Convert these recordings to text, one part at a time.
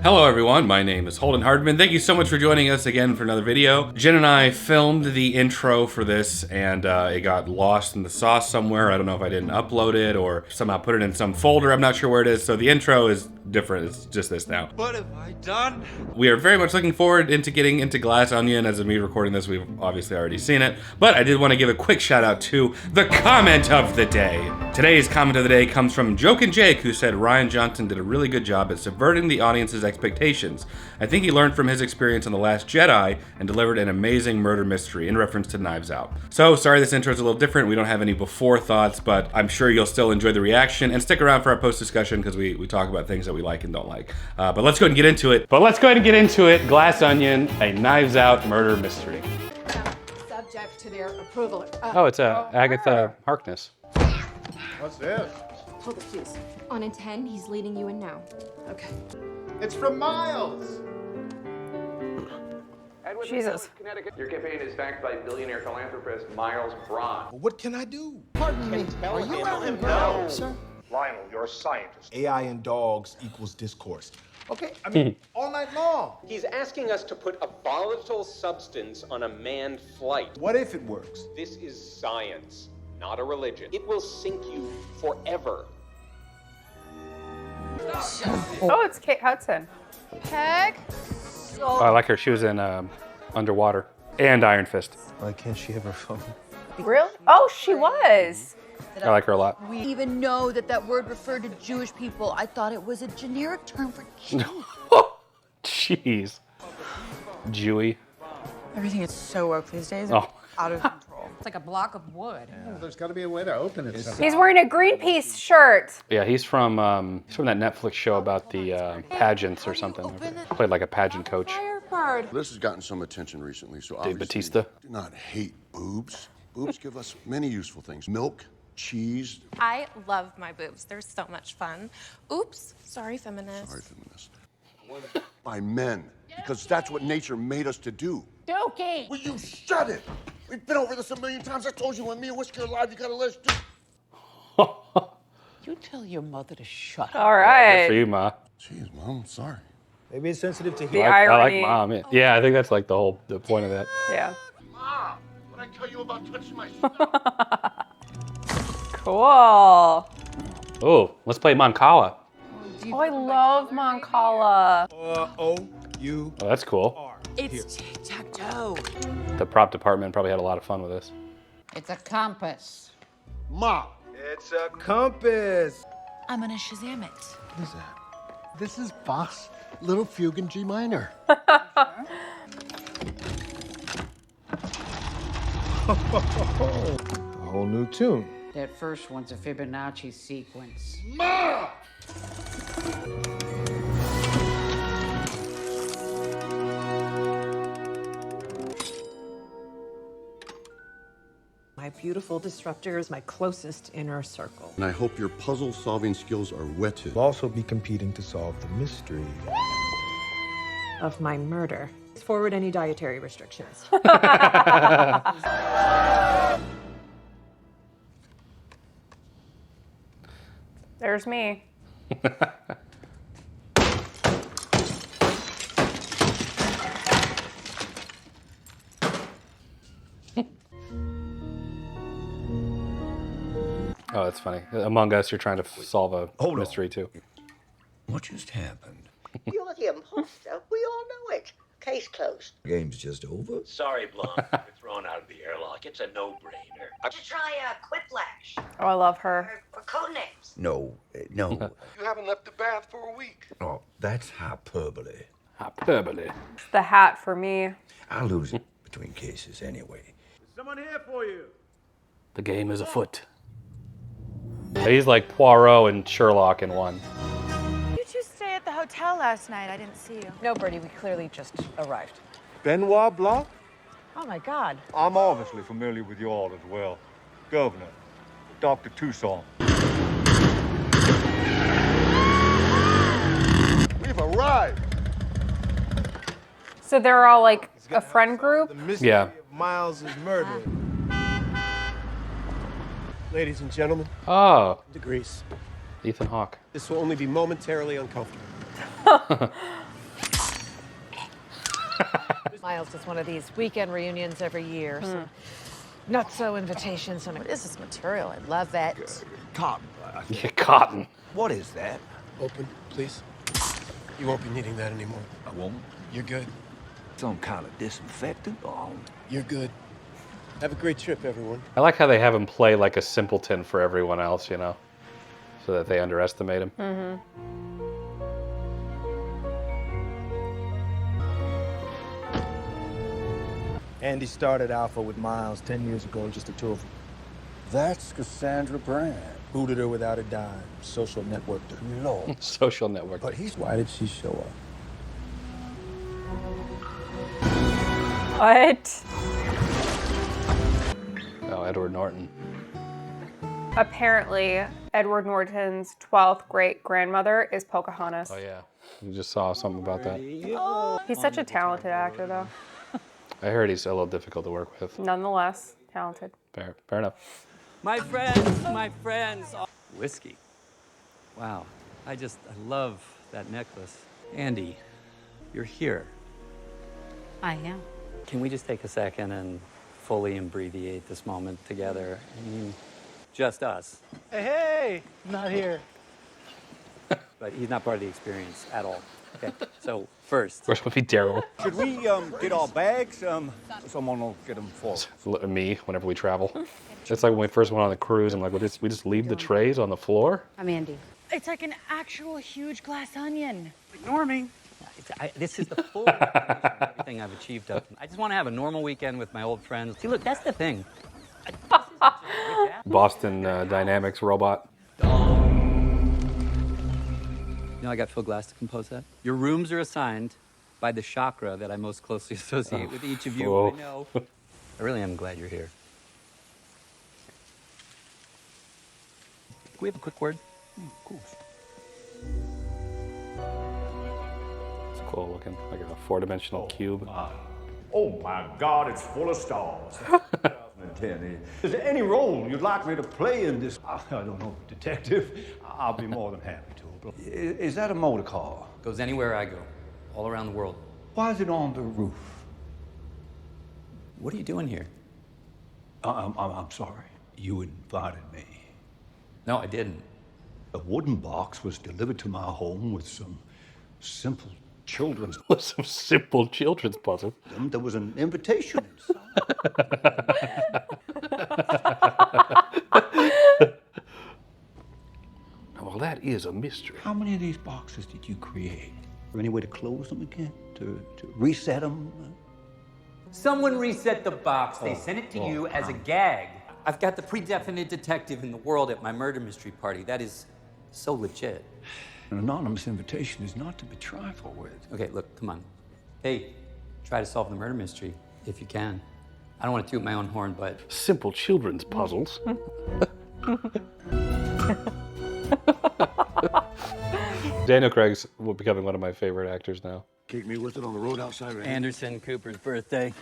Hello everyone, my name is Holden Hardman. Thank you so much for joining us again for another video. Jen and I filmed the intro for this and it got lost in the sauce somewhere. I don't know if I didn't upload it or somehow put it in some folder. I'm not sure where it is. So the intro is different. It's just this now. What have I done? We are very much looking forward into getting into Glass Onion. As of me recording this, we've obviously already seen it. But I did want to give a quick shout out to the comment of the day. Today's comment of the day comes from Joke and Jake, who said Rian Johnson did a really good job at subverting the audience's expectations. I think he learned from his experience on The Last Jedi and delivered an amazing murder mystery in reference to Knives Out. So sorry this intro is a little different. We don't have any before thoughts, but I'm sure you'll still enjoy the reaction and stick around for our post discussion because we talk about things that we like and don't like. But let's go ahead and get into it. Glass Onion, a Knives Out murder mystery. Subject to their approval. Oh, it's Agatha Harkness. What's this? Hold it, please. On a 10, he's leading you in now. Okay. It's from Miles. Jesus. Connecticut. Your campaign is backed by billionaire philanthropist Miles Bron. Well, what can I do? Pardon me. Are you having no, sir? Lionel, you're a scientist. AI and dogs equals discourse. Okay, I mean, all night long. He's asking us to put a volatile substance on a manned flight. What if it works? This is science, not a religion. It will sink you forever. Oh, it's Kate Hudson. Peg. Oh, I like her. She was in Underwater and Iron Fist. Why can't she have her phone? Really? Oh, she was. I like her a lot. We even know that word referred to Jewish people. I thought it was a generic term for Jew. Jeez. Jewy. Everything is so woke these days. Oh. Out of control. It's like a block of wood. Well, there's got to be a way to open it. He's wearing a Greenpeace shirt. Yeah, he's from that Netflix show about the pageants or something. Played like a pageant coach. Firebird. This has gotten some attention recently, so Dave obviously Bautista. do not hate boobs. Boobs give us many useful things. Milk, cheese. I love my boobs. They're so much fun. Oops, sorry, feminist. Sorry, feminist. By men, because that's what nature made us to do. Dookie. Will you shut it? We've been over this a million times. I told you when me and Whiskey are alive, you gotta let us do. You tell your mother to shut up. All right. Good for you, Ma. Jeez, Mom, I'm sorry. Maybe it's sensitive to The heat. I like irony. Mom. Yeah, I think that's like the point of that. Yeah. Mom, what I tell you about touching my stuff? Cool. Oh, let's play Moncala. Oh, I love Moncala. Oh, that's cool. It's tic-tac-toe. The prop department probably had a lot of fun with this. It's a compass. Mom. It's a compass. I'm gonna Shazam it. What is that? This is Bach's Little Fugue in G minor. A whole new tune. That first one's a Fibonacci sequence. Ma! My beautiful disruptor is my closest inner circle. And I hope your puzzle-solving skills are whetted. We'll also be competing to solve the mystery. Of my murder. Forward any dietary restrictions. There's me. Oh, that's funny. Among Us, you're trying to solve a mystery too. What just happened? You're the imposter. We all know it. Case closed. Game's just over. Sorry, Blanc. You're thrown out of the airlock. It's a no-brainer. I should try Quiplash Oh, I love her. for code names. No. You haven't left the bath for a week. Oh, that's hyperbole. Hyperbole. It's the hat for me. I lose it between cases anyway. Someone here for you. The game is afoot. He's like Poirot and Sherlock in one. Did you stay at the hotel last night? I didn't see you. No, Bertie, we clearly just arrived. Benoit Blanc? Oh my God. I'm obviously familiar with you all as well. Governor, Dr. Toussaint. We've arrived. So they're all like a friend group? The mystery Yeah. of Miles' murder. Ladies and gentlemen, Oh, degrees. Ethan Hawke. This will only be momentarily uncomfortable. Miles does one of these weekend reunions every year. So nutso invitations. And What is this material? I love it. Cotton. Yeah, cotton. What is that? Open, please. You won't be needing that anymore. I won't. You're good. Some kind of disinfectant? Oh, You're good. Have a great trip, everyone. I like how they have him play like a simpleton for everyone else, you know, so that they underestimate him. Andy started Alpha with Miles 10 years ago, just the two of them. that's Cassandra Bron. Booted her without a dime, social networked her. Lord. Social network. But he's Why did she show up? What? Oh, Edward Norton. Apparently, Edward Norton's 12th great-grandmother is Pocahontas. Oh, yeah. You just saw something about that. He's such a talented actor, though. I heard he's a little difficult to work with. Nonetheless, talented. Fair enough. My friends. Whiskey. Wow. I love that necklace. Andy, you're here. I am. Can we just take a second and fully abbreviate this moment together? I mean, just us. Hey, not here. But he's not part of the experience at all. Okay, so first would be Daryl. Should we get our bags? Someone will get them for us. Me, whenever we travel. It's like when we first went on the cruise, I'm like, we just leave the trays on the floor? I'm Andy. It's like an actual huge glass onion. Ignore me. This is the full of everything I've achieved. I just want to have a normal weekend with my old friends. See, look, that's the thing. Boston Dynamics robot. You know, I got Phil Glass to compose that. Your rooms are assigned by the chakra that I most closely associate with each of you. Whoa. I know. I really am glad you're here. Can we have a quick word? Of course. It's cool looking, like a four-dimensional cube. Oh my God, it's full of stars. 2010. Is there any role you'd like me to play in this? I don't know, detective. I'll be more than happy to. Is that a motor car? Goes anywhere I go, all around the world. Why is it on the roof? What are you doing here? I'm sorry. You invited me. No, I didn't. A wooden box was delivered to my home with some simple children's... Some simple children's puzzle. Then there was an invitation inside. Well, that is a mystery. How many of these boxes did you create? Is there any way to close them again? To reset them? Someone reset the box. They sent it to you as a gag. I've got the pre-definite detective in the world at my murder mystery party. That is so legit. An anonymous invitation is not to be trifled with. Okay, look, come on. Hey, try to solve the murder mystery if you can. I don't want to toot my own horn, but... Simple children's puzzles. Daniel Craig's becoming one of my favorite actors now. Keep me with it on the road outside, right? Anderson Cooper's birthday.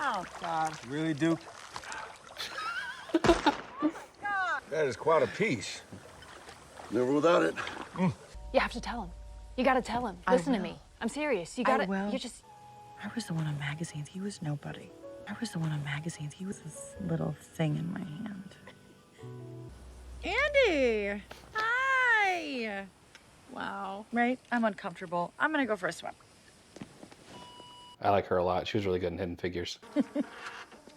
Oh, God. Really, Duke? That is quite a piece. Never without it. You have to tell him. You gotta tell him. Listen to me. I'm serious. You gotta. You just. I was the one on magazines. He was nobody. I was the one on magazines. He was this little thing in my hand. Andy! Hi! Wow. Right? I'm uncomfortable. I'm gonna go for a swim. I like her a lot. She was really good in Hidden Figures.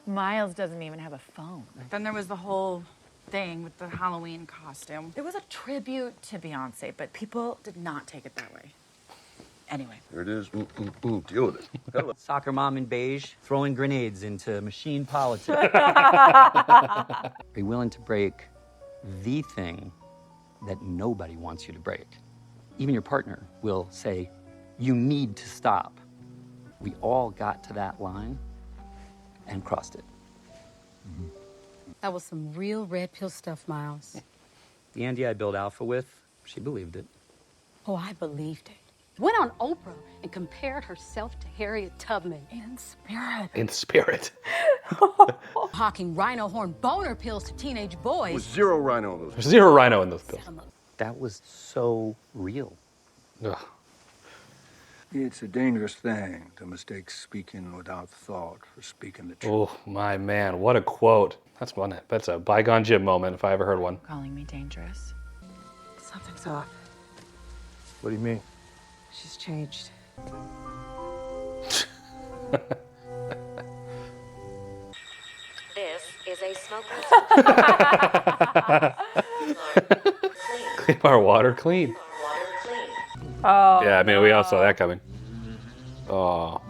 Miles doesn't even have a phone. Then there was the whole thing with the Halloween costume. It was a tribute to Beyonce, but people did not take it that way. Anyway. There it is. Deal with it. Hello. Soccer mom in beige throwing grenades into machine politics. Are you willing to break the thing that nobody wants you to break? Even your partner will say, you need to stop. We all got to that line and crossed it. Mm-hmm. That was some real red pill stuff, Miles. The Andy I built Alpha with, she believed it. Oh, I believed it. Went on Oprah and compared herself to Harriet Tubman. In spirit. In spirit. Hawking rhino horn boner pills to teenage boys. With zero rhino in those. There's zero rhino in those pills. That was so real. Ugh. It's a dangerous thing to mistake speaking without thought for speaking the truth. Oh, my man, what a quote. That's one. That's a bygone Jim moment if I ever heard one. Calling me dangerous. Something's off. What do you mean? She's changed. This is a smoker. Keep our water clean. Oh. Yeah, I mean, we all saw that coming. Oh.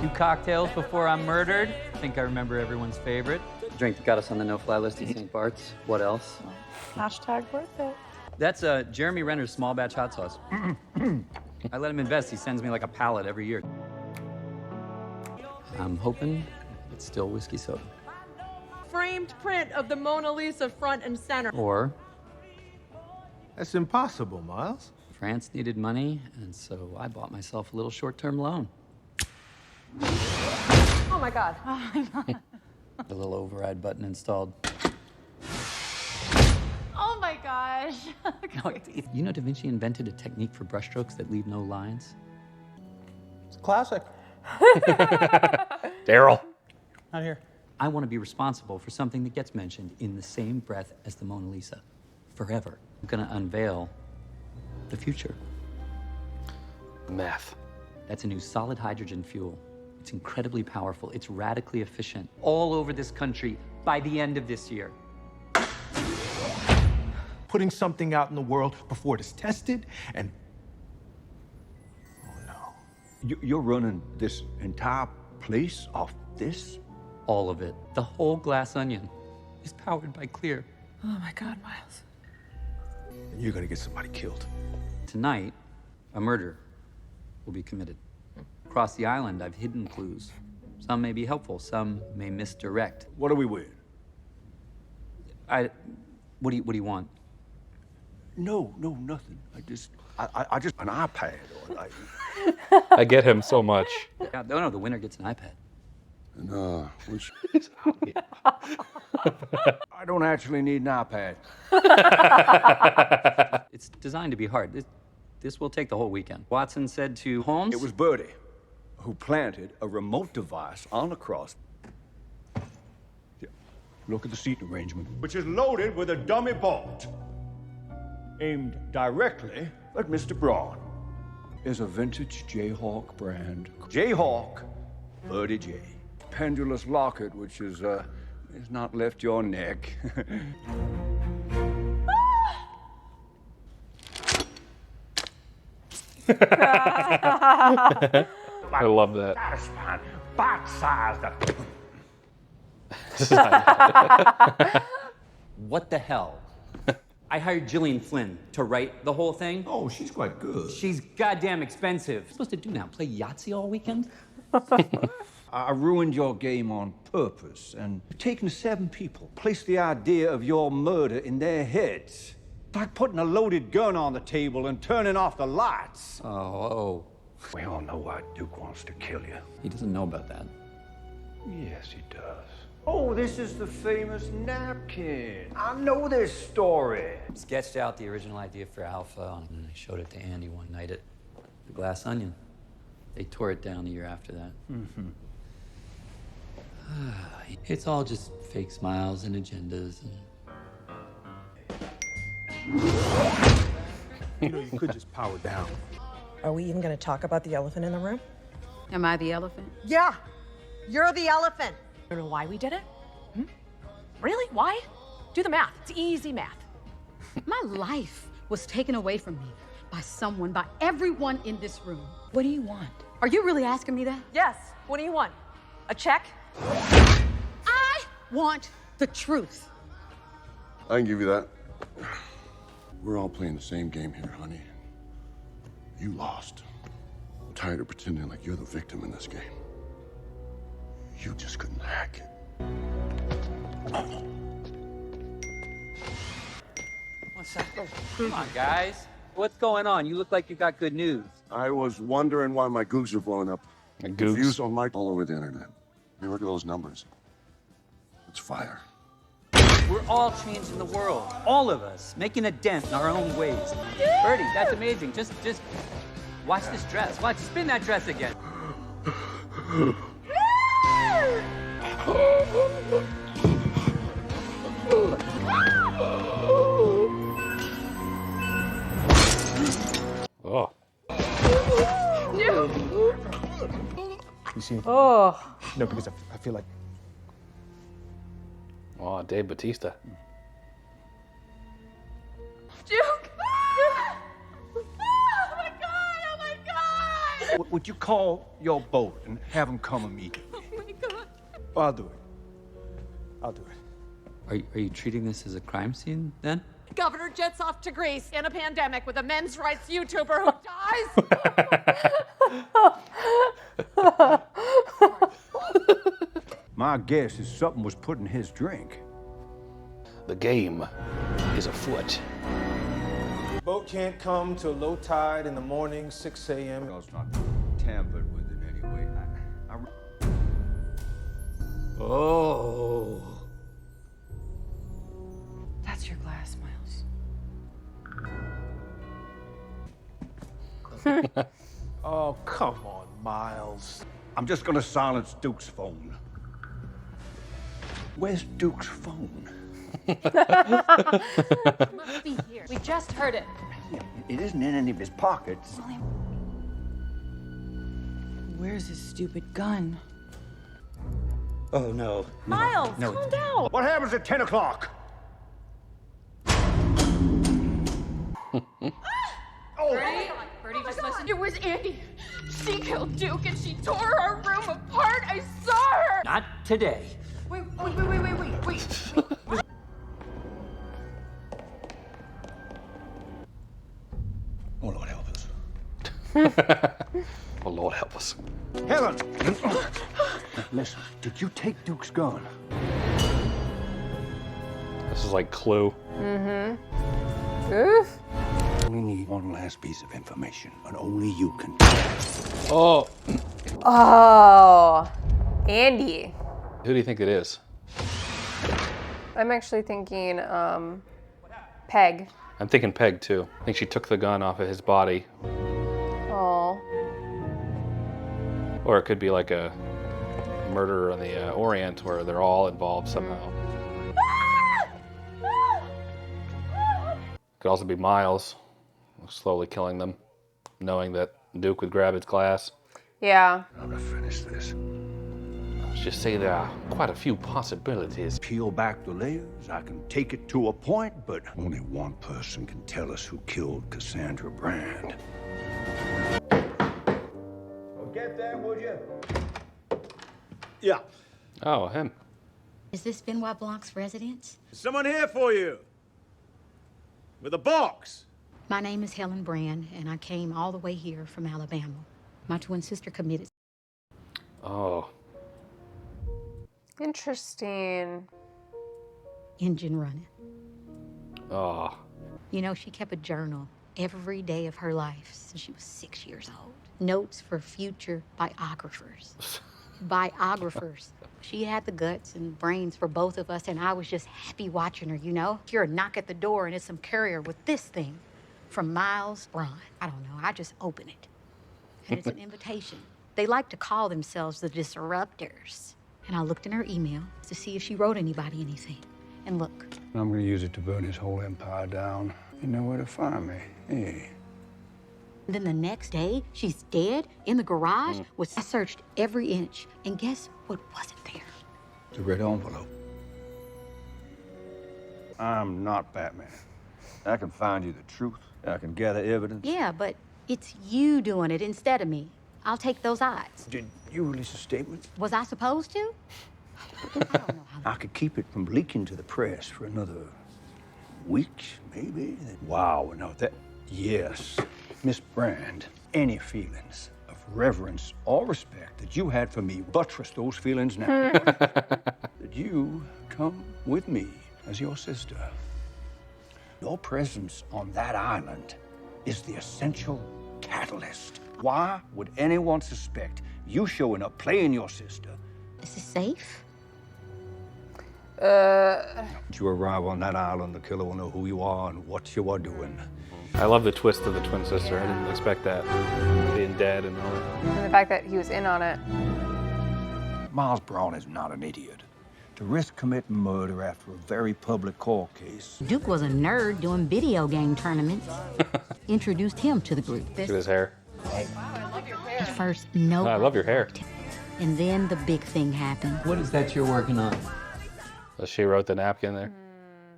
2 cocktails before I'm murdered. I think I remember everyone's favorite. Drink that got us on the no-fly list at St. Bart's. What else? Hashtag worth it. That's Jeremy Renner's small batch hot sauce. I let him invest. He sends me like a pallet every year. I'm hoping it's still whiskey soda. Framed print of the Mona Lisa front and center. Or That's impossible, Miles. France needed money, and so I bought myself a little short-term loan. Oh my God. Oh my God. The little override button installed. Oh my gosh. You know Da Vinci invented a technique for brushstrokes that leave no lines? It's classic. Daryl. Not here. I want to be responsible for something that gets mentioned in the same breath as the Mona Lisa. Forever. I'm gonna unveil the future. Meth. That's a new solid hydrogen fuel. It's incredibly powerful. It's radically efficient. All over this country by the end of this year. Putting something out in the world before it is tested and... Oh, no. You're running this entire place off this? All of it. The whole glass onion is powered by Clear. Oh my God, Miles. And you're gonna get somebody killed. Tonight, a murder will be committed. Across the island, I've hidden clues. Some may be helpful, some may misdirect. What are we with? What do you want? No, nothing. I just an iPad or like. I get him so much. Yeah, no, the winner gets an iPad. And which I don't actually need an iPad. It's designed to be hard. This will take the whole weekend. Watson said to Holmes. It was Birdie who planted a remote device on the cross. Yeah. Look at the seat arrangement. Which is loaded with a dummy bolt. Aimed directly But Mr. Bron is a vintage Jayhawk brand. Jayhawk, Birdie J. Pendulous locket, which is not left your neck. I love that. satisfying, bite-sized. What the hell? I hired Gillian Flynn to write the whole thing. Oh, she's quite good. She's goddamn expensive. What are you supposed to do now? Play Yahtzee all weekend? I ruined your game on purpose, and taking 7 people, place the idea of your murder in their heads. It's like putting a loaded gun on the table and turning off the lights. Oh. We all know why Duke wants to kill you. He doesn't know about that. Yes, he does. Oh, this is the famous napkin. I know this story. Sketched out the original idea for Alpha, and I showed it to Andy one night at the Glass Onion. They tore it down the year after that. Mm-hmm. It's all just fake smiles and agendas. You know, you could just power down. Are we even going to talk about the elephant in the room? Am I the elephant? Yeah, you're the elephant. I don't know why we did it. Really? Why? Do the math. It's easy math. My life was taken away from me by someone, by everyone in this room. What do you want? Are you really asking me that? Yes. What do you want? A check? I want the truth. I can give you that. We're all playing the same game here, honey. You lost. I'm tired of pretending like you're the victim in this game. You just couldn't hack it. What's up? Come on, guys. What's going on? You look like you got good news. I was wondering why my googs are blowing up. My The googs? views on my all over the internet. I mean, look at those numbers. It's fire. We're all changing the world. All of us, making a dent in our own ways. Birdie, that's amazing. Just watch this dress. Watch, spin that dress again. Oh. You see? Oh. No, because I feel like. Oh, Dave Bautista. Duke! Oh my god! Oh my god! Would you call your boat and have them come immediately? Oh my god! I'll do it. I'll do it. Are you treating this as a crime scene then? Governor jets off to Greece in a pandemic with a men's rights YouTuber who dies. My guess is something was put in his drink. The game is afoot. Boat can't come till low tide in the morning, 6 a.m. It's not tampered with in any way. Oh. That's your glass, Miles. Oh, come on, Miles. I'm just gonna silence Duke's phone. Where's Duke's phone? Must be here. We just heard it. It isn't in any of his pockets. Where's his stupid gun? Oh, no. Miles, No. calm down. What happens at 10 o'clock? Birdie, just listen. It was Andy. She killed Duke and she tore our room apart. I saw her. Not today. Wait. Oh, Lord help us. Oh, Lord help us. Helen! Listen, did you take Duke's gun? This is like Clue. Mm-hmm. Oof. We need one last piece of information, and only you can. Oh. Oh. Andy. Who do you think it is? I'm actually thinking, Peg. I'm thinking Peg, too. I think she took the gun off of his body. Oh. Or it could be like a murder on the Orient where they're all involved somehow. Could also be Miles slowly killing them, knowing that Duke would grab his glass. Yeah. I'm gonna finish this. Let's just say there are quite a few possibilities. Peel back the layers. I can take it to a point, but only one person can tell us who killed Cassandra Brand. Well, get that, would you? Yeah. Oh, him. Is this Benoit Blanc's residence? There's someone here for you. With a box. My name is Helen Brand, and I came all the way here from Alabama. My twin sister committed. Oh. Interesting. Engine running. Oh. You know, she kept a journal every day of her life since she was 6 years old. Notes for future biographers. Biographers. She had the guts and brains for both of us, and I was just happy watching her, you know? Hear a knock at the door, and it's some courier with this thing from Miles Bron. I don't know, I just open it. And it's an invitation. They like to call themselves the Disruptors. And I looked in her email to see if she wrote anybody anything. And look. I'm gonna use it to burn his whole empire down. You know where to find me. Hey. Then the next day, she's dead in the garage. I searched every inch, and guess what wasn't there? The red envelope. I'm not Batman. I can find you the truth. I can gather evidence. Yeah, but it's you doing it instead of me. I'll take those odds. Did you release a statement? Was I supposed to? I could keep it from leaking to the press for another week, maybe. Wow, no, that. Yes. Miss Brand, any feelings of reverence or respect that you had for me, buttress those feelings now. That you come with me as your sister. Your presence on that island is the essential catalyst. Why would anyone suspect you showing up playing your sister? This is safe? You arrive on that island, the killer will know who you are and what you are doing. I love the twist of the twin sister. I didn't expect that. Being dead and all that. And the fact that he was in on it. Miles Bron is not an idiot. To risk committing murder after a very public court case. Duke was a nerd doing video game tournaments. Introduced him to the group. Look at his hair. At first, no. I love your hair. And then the big thing happened. What is that you're working on? So she wrote the napkin there.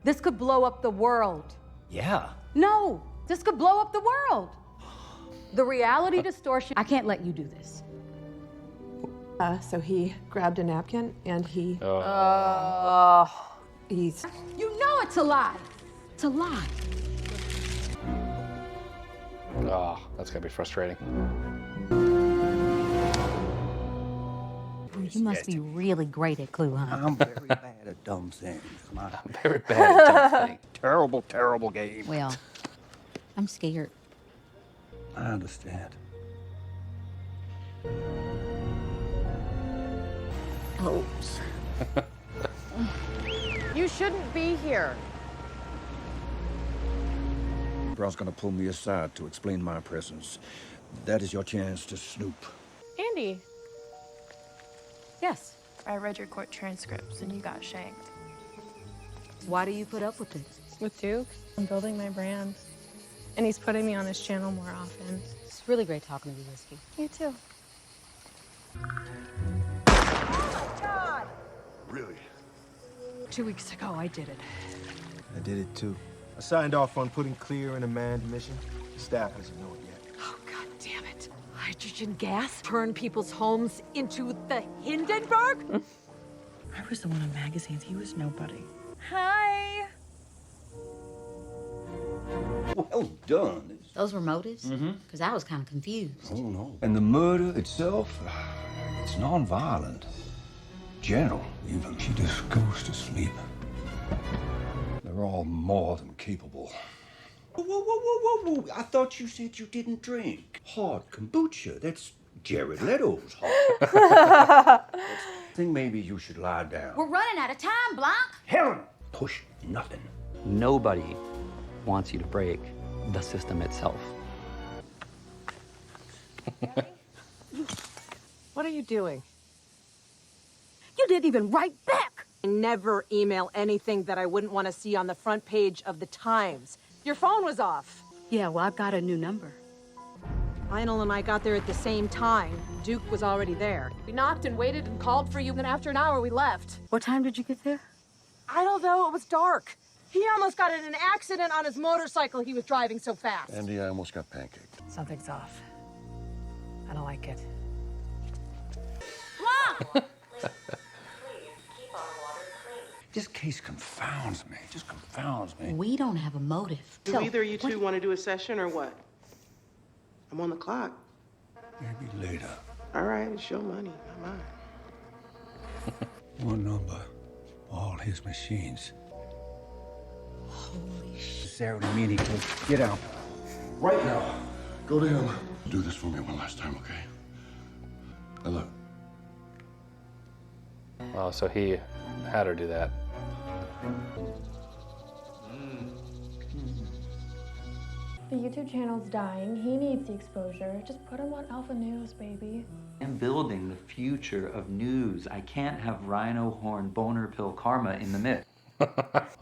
This could blow up the world. Yeah. No, this could blow up the world. The reality distortion. I can't let you do this. So he grabbed a napkin and he... he's... You know it's a lie. It's a lie. Oh, that's gonna be frustrating. You must be really great at Clue, huh? I'm very bad at dumb things. I'm very bad at dumb things. Terrible, terrible game. Well, I'm scared. I understand. Oops. You shouldn't be here. Bron's gonna pull me aside to explain my presence. That is your chance to snoop. Andy, Yes. I read your court transcripts and you got shanked. Why do you put up with this? With Duke, I'm building my brand. And he's putting me on his channel more often. It's really great talking to you, Whiskey. You too. Really? 2 weeks ago, I did it. I did it too. I signed off on putting clear and a manned mission. The staff doesn't know it yet. Oh, God damn it. Hydrogen gas turned people's homes into the Hindenburg? I was the one in magazines. He was nobody. Hi. Well done. Those were motives? Mm-hmm. Because I was kind of confused. Oh, no. And the murder itself, it's non-violent. Gentle, even. She just goes to sleep. They're all more than capable. Whoa, whoa, whoa, whoa, whoa. I thought you said you didn't drink. Hard kombucha. That's Jared Leto's hard. I think maybe you should lie down. We're running out of time, Blanc. Helen! Push nothing. Nobody wants you to break the system itself. What are you doing? You didn't even write back. I never email anything that I wouldn't want to see on the front page of the Times. Your phone was off. Yeah, well, I've got a new number. Lionel and I got there at the same time. Duke was already there. We knocked and waited and called for you, and after an hour, we left. What time did you get there? I don't know, it was dark. He almost got in an accident on his motorcycle. He was driving so fast. Andy, I almost got pancaked. Something's off. I don't like it. This case confounds me. Just confounds me. We don't have a motive. Do either of you two want to do a session or what? I'm on the clock. Maybe later. All right, it's your money, not mine. One number. All his machines. Holy shit. Sarah and me need to get out. Right now. Go to him. Do this for me one last time, okay? Now look. Oh, so he had her do that. The YouTube channel's dying. He needs the exposure. Just put him on Alpha News, baby. I'm building the future of news. I can't have rhino horn boner pill karma in the mix.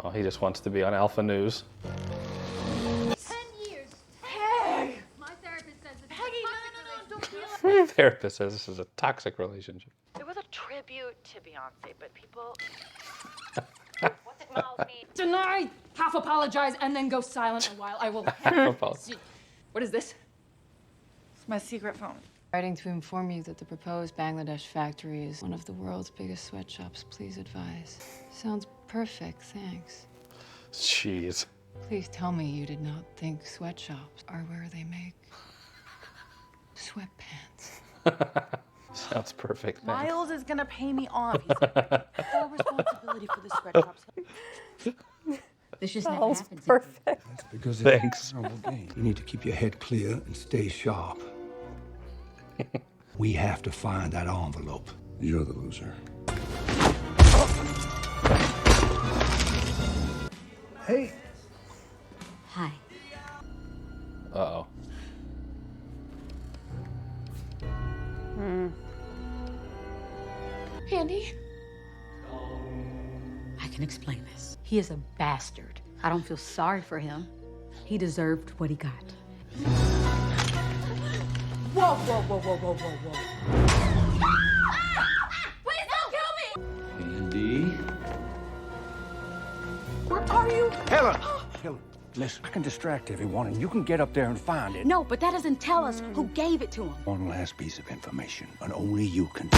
Oh, he just wants to be on Alpha News. 10 years. Hey! My therapist says it's Peggy, don't feel The therapist says this is a toxic relationship. It was a tribute to Beyonce, but people... What's it Miles mean? Deny, half apologize, and then go silent a while. I will apologize. What is this? It's my secret phone. Writing to inform you that the proposed Bangladesh factory is one of the world's biggest sweatshops. Please advise. Sounds perfect, thanks. Jeez. Please tell me you did not think sweatshops are where they make sweatpants. Sounds perfect. Thanks. Miles is gonna pay me off. He's got full responsibility for the sweatshops. This just never Sounds happens. perfect. That's because Thanks. it's a terrible game. You need to keep your head clear and stay sharp. We have to find that envelope. You're the loser. Hey. Hi. Uh-oh. Andy? I can explain this. He is a bastard. I don't feel sorry for him. He deserved what he got. Whoa, whoa, whoa, whoa, whoa, whoa, whoa. Please don't kill me! Andy. Where are you? Helen! Helen, listen, I can distract everyone and you can get up there and find it. No, but that doesn't tell us who gave it to him. One last piece of information, and only you can.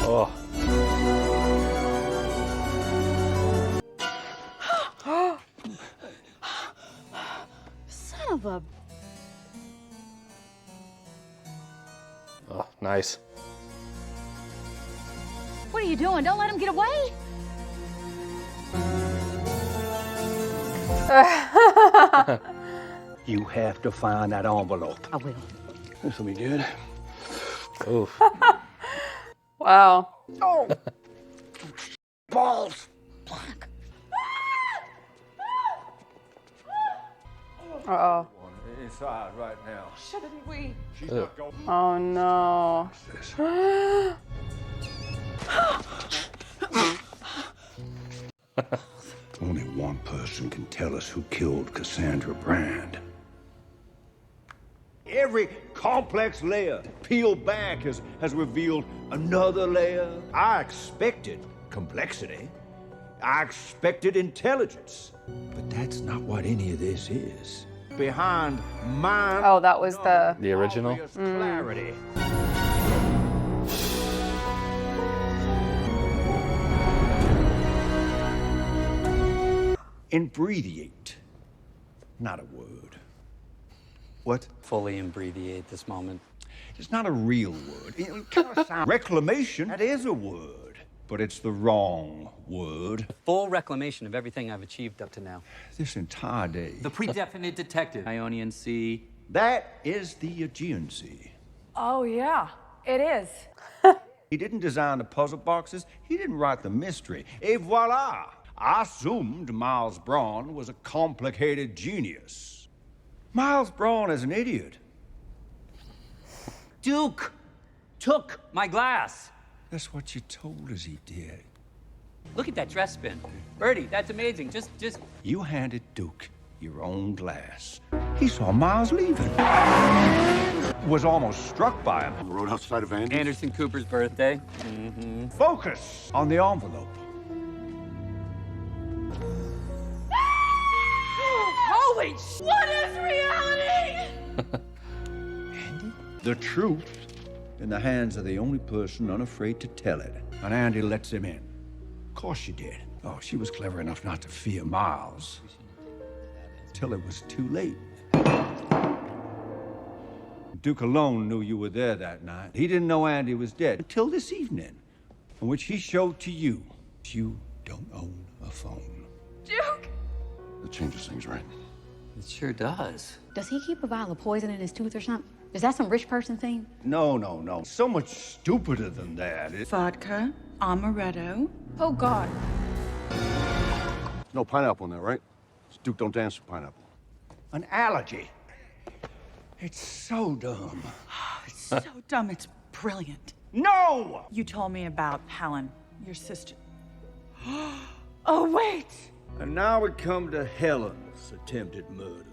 Oh. Son of a... Oh, nice. What are you doing? Don't let him get away. You have to find that envelope. I will. This will be good. Oof. Wow. Oh! Balls! Uh-oh. Inside right now. Shouldn't we? She's not going. Oh no. Only one person can tell us who killed Cassandra Brand. Every complex layer peeled back has revealed another layer. I expected complexity. I expected intelligence. But that's not what any of this is. Behind my Oh, that was the original. clarity. Imbreviate. Not a word. What? Fully imbreviate this moment. It's not a real word. It kind of sounds... Reclamation, that is a word. But it's the wrong word. Full reclamation of everything I've achieved up to now. This entire day. The pre-definite detective. Ionian Sea. That is the Aegean Sea. Oh, yeah, it is. He didn't design the puzzle boxes. He didn't write the mystery. Et voila! I assumed Miles Bron was a complicated genius. Miles Bron is an idiot. Duke took my glass. That's what you told us he did. Look at that dress spin. Bertie, that's amazing. Just... You handed Duke your own glass. He saw Miles leaving. Was almost struck by him. On the road outside of Andy? Anderson Cooper's birthday. Mm-hmm. Focus on the envelope. Holy what is reality? The truth in the hands of the only person unafraid to tell it. And Andy lets him in. Of course she did. Oh, she was clever enough not to fear Miles. Till it was too late. Duke alone knew you were there that night. He didn't know Andy was dead until this evening, in which he showed to you you don't own a phone. Duke! That changes things, right? It sure does. Does he keep a vial of poison in his tooth or something? Is that some rich person thing? No, no, no. So much stupider than that. Vodka, amaretto. Oh, God. No pineapple in there, right? Duke don't dance with pineapple. An allergy. It's so dumb. It's so dumb, it's brilliant. No! You told me about Helen, your sister. Oh, wait! And now we come to Helen's attempted murder.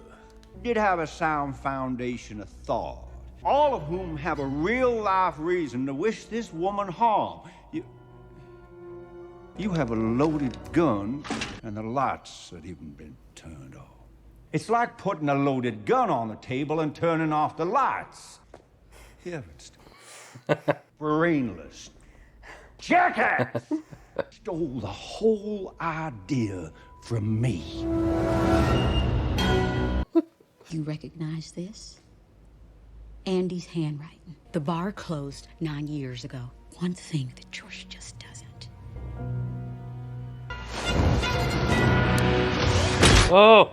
Did have a sound foundation of thought, all of whom have a real-life reason to wish this woman harm. You have a loaded gun, and the lights had even been turned off. It's like putting a loaded gun on the table and turning off the lights. Heavens. Brainless. Jackass! Stole the whole idea from me. You recognize this? Andy's handwriting. The bar closed 9 years ago. One thing that George just doesn't. Oh!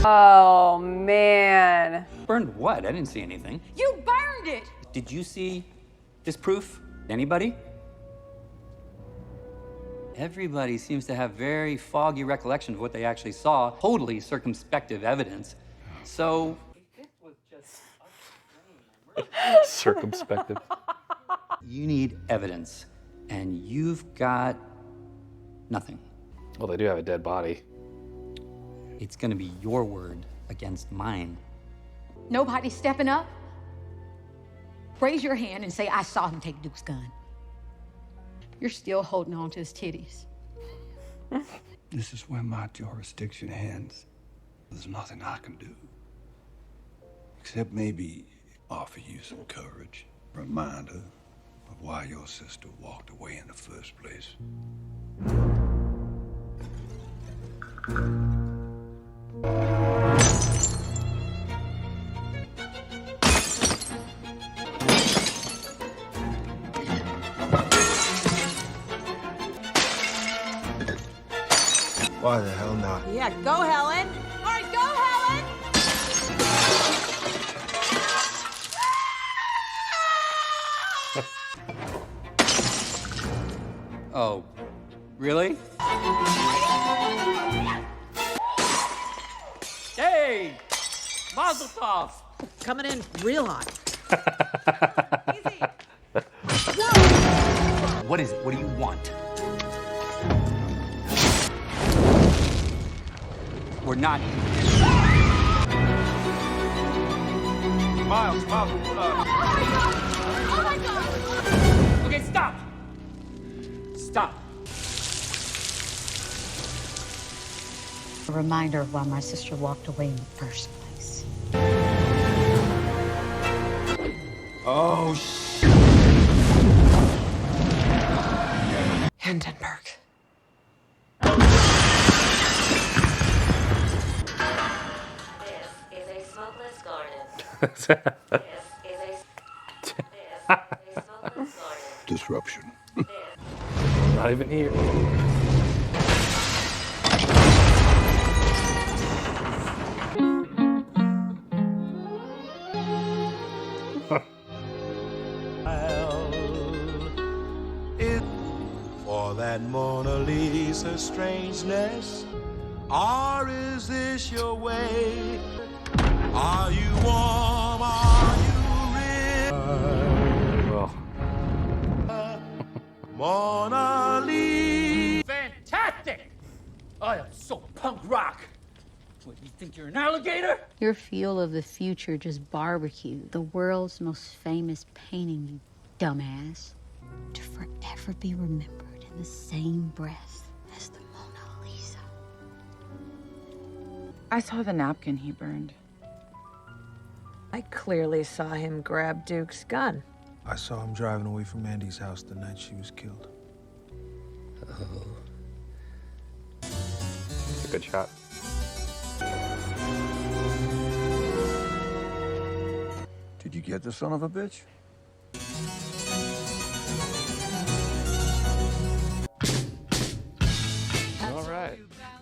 Oh, man. Burned what? I didn't see anything. You burned it! Did you see this proof? Anybody? Everybody seems to have very foggy recollection of what they actually saw, totally circumspective evidence. So, if it was just Circumspective. You need evidence, and you've got nothing. Well, they do have a dead body. It's gonna be your word against mine. Nobody stepping up? Raise your hand and say, I saw him take Duke's gun. You're still holding on to his titties. This is where my jurisdiction ends. There's nothing I can do. Except maybe offer you some courage. Reminder of why your sister walked away in the first place. Why the hell not? Yeah, go, Helen. All right, go, Helen. Oh, really? Hey, Mazel Tov. Coming in real hot. What is it? What do you want? We're not. Miles, Oh my God! Okay, stop. Stop. A reminder of why my sister walked away in the first place. Oh, Hindenburg. This is a smokeless garden. Disruption. Not even here. For that Mona Lisa strangeness, or is this your way? Are you warm? Are you real? Mona Lisa. Fantastic! I am so punk rock. What, you think you're an alligator? Your feel of the future just barbecued the world's most famous painting, you dumbass. To forever be remembered in the same breath as the Mona Lisa. I saw the napkin he burned. I clearly saw him grab Duke's gun. I saw him driving away from Andy's house the night she was killed. It's a good shot. Did you get the son of a bitch?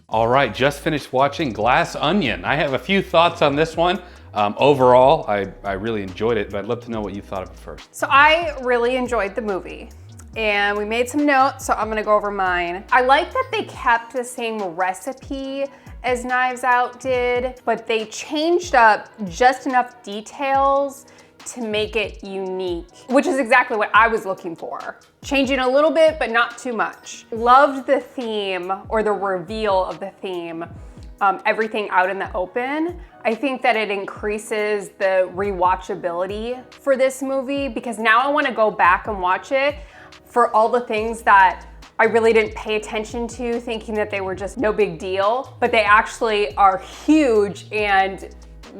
All right, just finished watching Glass Onion. I have a few thoughts on this one. Overall, I really enjoyed it, but I'd love to know what you thought of it first. So I really enjoyed the movie. And we made some notes, so I'm gonna go over mine. I like that they kept the same recipe as Knives Out did, but they changed up just enough details to make it unique, which is exactly what I was looking for. Changing a little bit, but not too much. Loved the theme, or the reveal of the theme, everything out in the open. I think that it increases the rewatchability for this movie, because now I wanna go back and watch it for all the things that I really didn't pay attention to, thinking that they were just no big deal, but they actually are huge and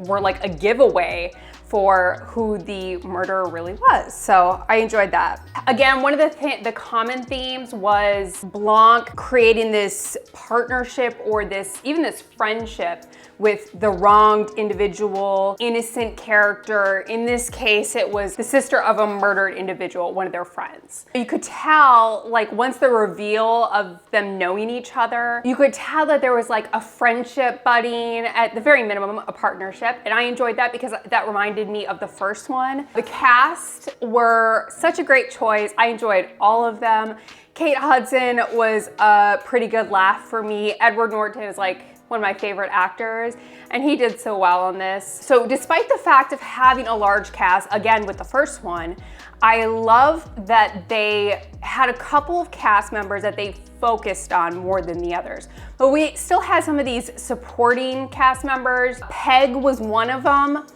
were like a giveaway for who the murderer really was. So I enjoyed that. Again, one of the common themes was Blanc creating this partnership, or even this friendship with the wronged individual, innocent character. In this case, it was the sister of a murdered individual, one of their friends. You could tell, like, once the reveal of them knowing each other, you could tell that there was like a friendship budding, at the very minimum, a partnership. And I enjoyed that because that reminded me of the first one. The cast were such a great choice. I enjoyed all of them. Kate Hudson was a pretty good laugh for me. Edward Norton is like one of my favorite actors, and he did so well on this. So despite the fact of having a large cast, again with the first one, I love that they had a couple of cast members that they focused on more than the others. But we still had some of these supporting cast members. Peg was one of them.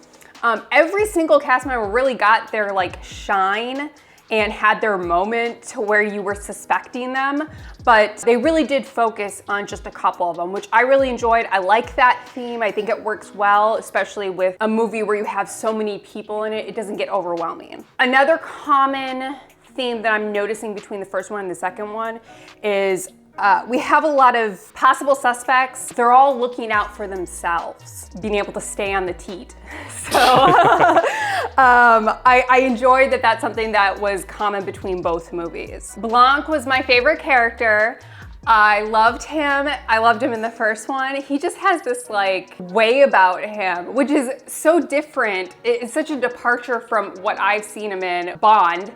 Every single cast member really got their like shine and had their moment to where you were suspecting them, but they really did focus on just a couple of them, which I really enjoyed. I like that theme. I think it works well, especially with a movie where you have so many people in it. It doesn't get overwhelming. Another common theme that I'm noticing between the first one and the second one is we have a lot of possible suspects. They're all looking out for themselves, being able to stay on the teat. So I enjoyed that that's something that was common between both movies. Blanc was my favorite character. I loved him. I loved him in the first one. He just has this like way about him, which is so different. It's such a departure from what I've seen him in Bond.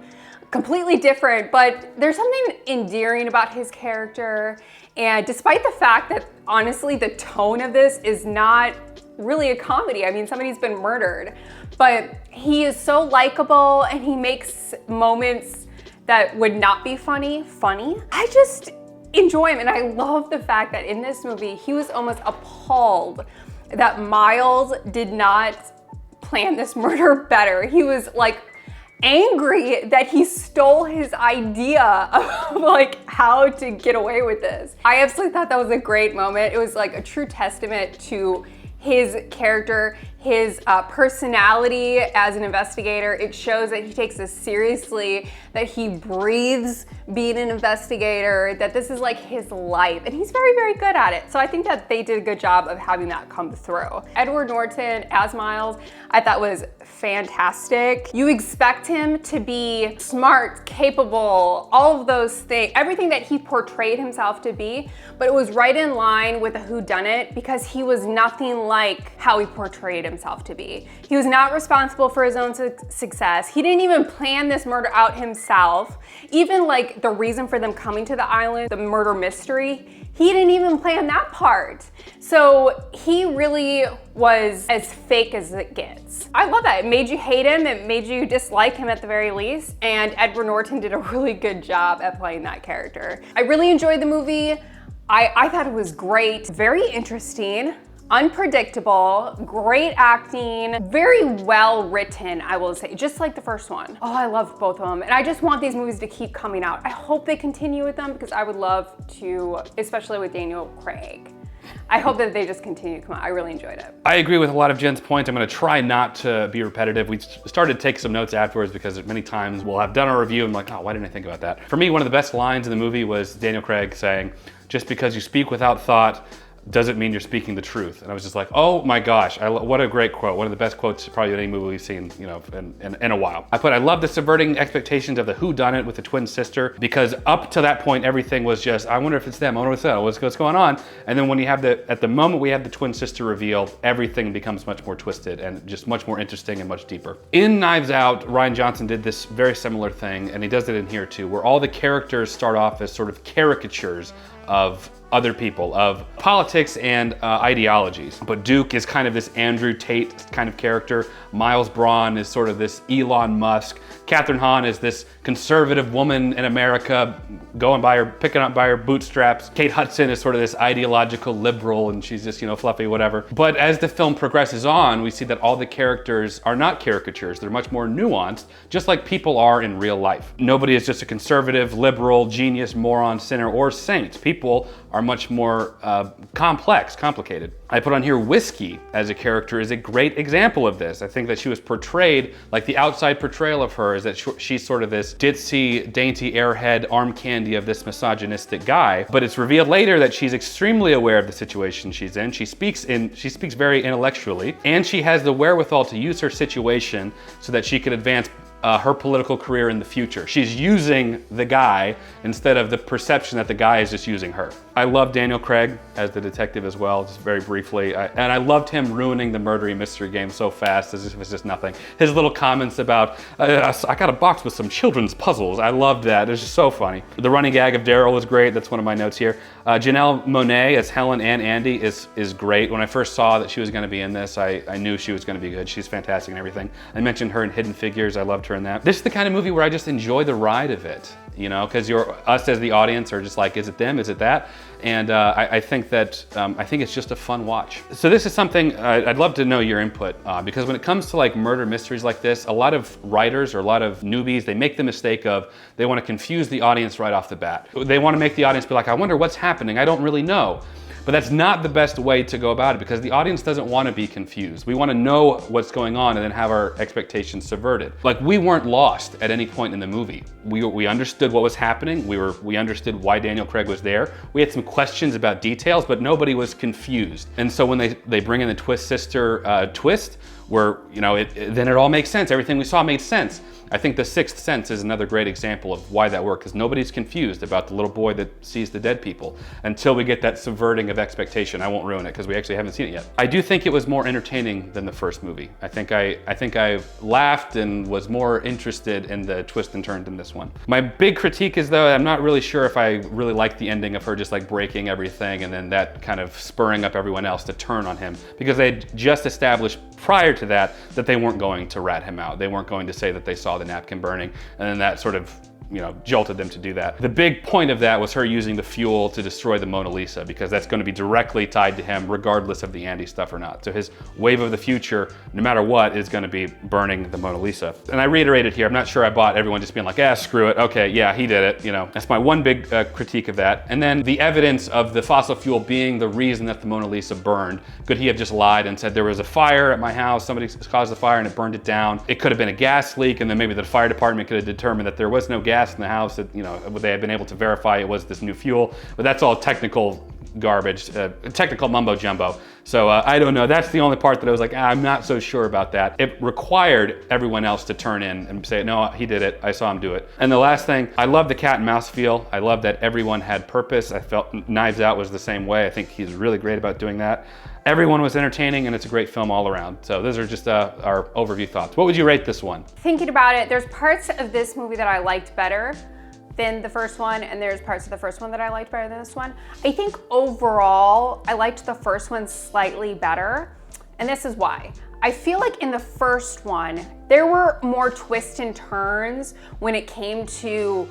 Completely different, but there's something endearing about his character. And despite the fact that honestly, the tone of this is not really a comedy. I mean, somebody's been murdered, but he is so likable and he makes moments that would not be funny. I just enjoy him. And I love the fact that in this movie, he was almost appalled that Miles did not plan this murder better. He was like, angry that he stole his idea of like how to get away with this. I absolutely thought that was a great moment. It was like a true testament to his character, his personality as an investigator. It shows that he takes this seriously, that he breathes being an investigator, that this is like his life, and he's very, very good at it. So I think that they did a good job of having that come through. Edward Norton as Miles, I thought was fantastic. You expect him to be smart, capable, all of those things, everything that he portrayed himself to be, but it was right in line with a whodunit because he was nothing like how he portrayed himself to be. He was not responsible for his own success. He didn't even plan this murder out himself. Even like the reason for them coming to the island, the murder mystery, he didn't even plan that part. So he really was as fake as it gets. I love that. It made you hate him. It made you dislike him at the very least. And Edward Norton did a really good job at playing that character. I really enjoyed the movie. I thought it was great, very interesting, unpredictable, great acting, very well written, I will say, just like the first one. Oh, I love both of them. And I just want these movies to keep coming out. I hope they continue with them because I would love to, especially with Daniel Craig. I hope that they just continue to come out. I really enjoyed it. I agree with a lot of Jen's points. I'm gonna try not to be repetitive. We started to take some notes afterwards because many times we'll have done a review and I'm like, oh, why didn't I think about that? For me, one of the best lines in the movie was Daniel Craig saying, just because you speak without thought doesn't mean you're speaking the truth. And I was just like, oh my gosh, what a great quote. One of the best quotes probably in any movie we've seen, you know, in a while. I love the subverting expectations of the whodunit with the twin sister, because up to that point, everything was just, I wonder if it's them, I wonder if it's them, what's going on? And then when you have at the moment we have the twin sister reveal, everything becomes much more twisted and just much more interesting and much deeper. In Knives Out, Rian Johnson did this very similar thing, and he does it in here too, where all the characters start off as sort of caricatures of other people, of politics and ideologies. But Duke is kind of this Andrew Tate kind of character. Miles Bron is sort of this Elon Musk. Catherine Hahn is this conservative woman in America picking up by her bootstraps. Kate Hudson is sort of this ideological liberal and she's just, you know, fluffy, whatever. But as the film progresses on, we see that all the characters are not caricatures. They're much more nuanced, just like people are in real life. Nobody is just a conservative, liberal, genius, moron, sinner, or saint. People are much more complicated. I put on here Whiskey as a character is a great example of this. I think that she was portrayed, like the outside portrayal of her is that she's sort of this ditzy, dainty airhead arm candy of this misogynistic guy, but it's revealed later that she's extremely aware of the situation she's in. She speaks very intellectually, and she has the wherewithal to use her situation so that she could advance her political career in the future. She's using the guy instead of the perception that the guy is just using her. I love Daniel Craig as the detective as well, just very briefly. And I loved him ruining the murder mystery game so fast as if it's just nothing. His little comments about, I got a box with some children's puzzles. I loved that. It was just so funny. The running gag of Daryl was great. That's one of my notes here. Janelle Monáe as Helen and Andy is great. When I first saw that she was going to be in this, I knew she was going to be good. She's fantastic and everything. I mentioned her in Hidden Figures. I loved her in that. This is the kind of movie where I just enjoy the ride of it, you know, because us as the audience are just like, is it them? Is it that? And I think that, I think it's just a fun watch. So this is something I'd love to know your input because when it comes to like murder mysteries like this, a lot of writers or a lot of newbies, they make the mistake of, they want to confuse the audience right off the bat. They want to make the audience be like, I wonder what's happening. I don't really know. But that's not the best way to go about it because the audience doesn't want to be confused. We want to know what's going on and then have our expectations subverted. Like, we weren't lost at any point in the movie. We understood what was happening. We understood why Daniel Craig was there. We had some questions about details, but nobody was confused. And so when they bring in the twist sister twist, where, you know, then it all makes sense. Everything we saw made sense. I think The Sixth Sense is another great example of why that worked, because nobody's confused about the little boy that sees the dead people until we get that subverting of expectation. I won't ruin it because we actually haven't seen it yet. I do think it was more entertaining than the first movie. I think I laughed and was more interested in the twist and turn than this one. My big critique is, though, I'm not really sure if I really like the ending of her just like breaking everything and then that kind of spurring up everyone else to turn on him, because they had just established prior to that they weren't going to rat him out. They weren't going to say that they saw the napkin burning, and then that sort of, you know, jolted them to do that. The big point of that was her using the fuel to destroy the Mona Lisa, because that's going to be directly tied to him regardless of the Andy stuff or not. So his wave of the future, no matter what, is going to be burning the Mona Lisa. And I reiterated here, I'm not sure I bought everyone just being like, screw it. Okay, yeah, he did it. You know, that's my one big critique of that. And then the evidence of the fossil fuel being the reason that the Mona Lisa burned. Could he have just lied and said there was a fire at my house, somebody caused the fire and it burned it down? It could have been a gas leak, and then maybe the fire department could have determined that there was no gas in the house, that, you know, they had been able to verify it was this new fuel, but that's all technical garbage, technical mumbo jumbo. So I don't know. That's the only part that I was like, I'm not so sure about that. It required everyone else to turn in and say, no, he did it. I saw him do it. And the last thing, I love the cat and mouse feel. I love that everyone had purpose. I felt Knives Out was the same way. I think he's really great about doing that. Everyone was entertaining, and it's a great film all around. So those are just our overview thoughts. What would you rate this one? Thinking about it, there's parts of this movie that I liked better than the first one, and there's parts of the first one that I liked better than this one. I think overall, I liked the first one slightly better, and this is why. I feel like in the first one, there were more twists and turns when it came to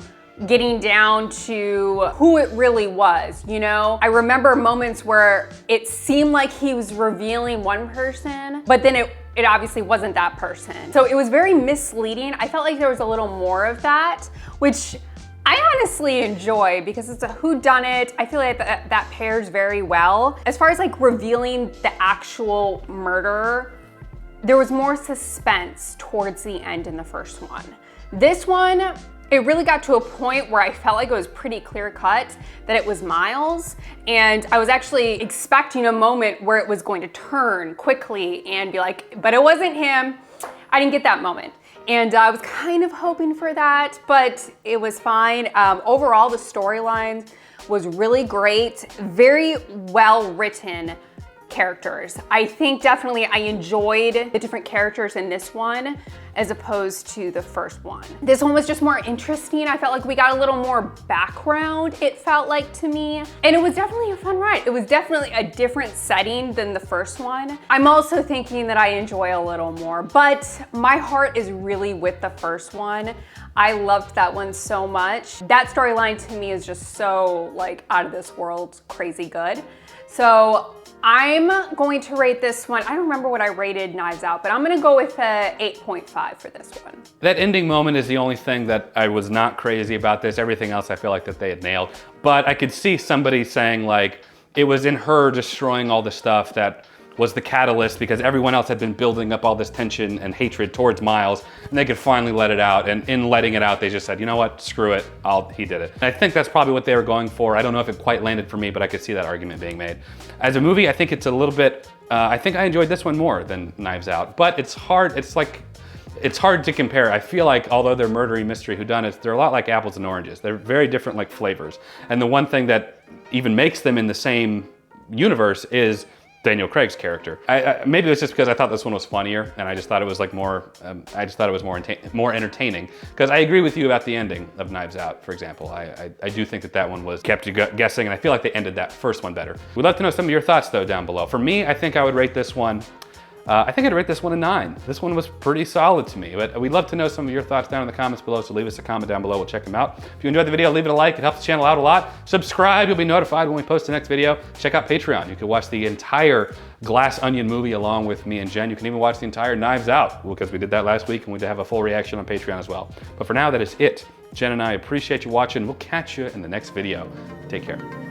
getting down to who it really was, you know? I remember moments where it seemed like he was revealing one person, but then it obviously wasn't that person. So it was very misleading. I felt like there was a little more of that, which I honestly enjoy because it's a whodunit. I feel like that pairs very well. As far as like revealing the actual murderer, there was more suspense towards the end in the first one. This one, it really got to a point where I felt like it was pretty clear cut that it was Miles. And I was actually expecting a moment where it was going to turn quickly and be like, but it wasn't him. I didn't get that moment. And I was kind of hoping for that, but it was fine. Overall, the storyline was really great, very well written characters. I think definitely I enjoyed the different characters in this one as opposed to the first one. This one was just more interesting. I felt like we got a little more background, it felt like to me. And it was definitely a fun ride. It was definitely a different setting than the first one. I'm also thinking that I enjoy a little more, but my heart is really with the first one. I loved that one so much. That storyline to me is just so like out of this world, crazy good. So I'm going to rate this one, I don't remember what I rated Knives Out, but I'm gonna go with a 8.5 for this one. That ending moment is the only thing that I was not crazy about this. Everything else I feel like that they had nailed. But I could see somebody saying like, it was in her destroying all the stuff that was the catalyst because everyone else had been building up all this tension and hatred towards Miles, and they could finally let it out. And in letting it out, they just said, you know what, screw it, he did it. And I think that's probably what they were going for. I don't know if it quite landed for me, but I could see that argument being made. As a movie, I think it's a little bit, I think I enjoyed this one more than Knives Out, but it's hard, it's hard to compare. I feel like although they're murdery mystery whodunits, they're a lot like apples and oranges. They're very different like flavors. And the one thing that even makes them in the same universe is Daniel Craig's character. Maybe it was just because I thought this one was funnier, and I just thought it was like more. I just thought it was more entertaining. Because I agree with you about the ending of Knives Out, for example. I do think that one was kept you guessing, and I feel like they ended that first one better. We'd love to know some of your thoughts though down below. For me, I think I would rate this one. I think I'd rate this one a 9. This one was pretty solid to me, but we'd love to know some of your thoughts down in the comments below, so leave us a comment down below, we'll check them out. If you enjoyed the video, leave it a like, it helps the channel out a lot. Subscribe, you'll be notified when we post the next video. Check out Patreon, you can watch the entire Glass Onion movie along with me and Jen. You can even watch the entire Knives Out, because we did that last week and we did have a full reaction on Patreon as well. But for now, that is it. Jen and I appreciate you watching. We'll catch you in the next video. Take care.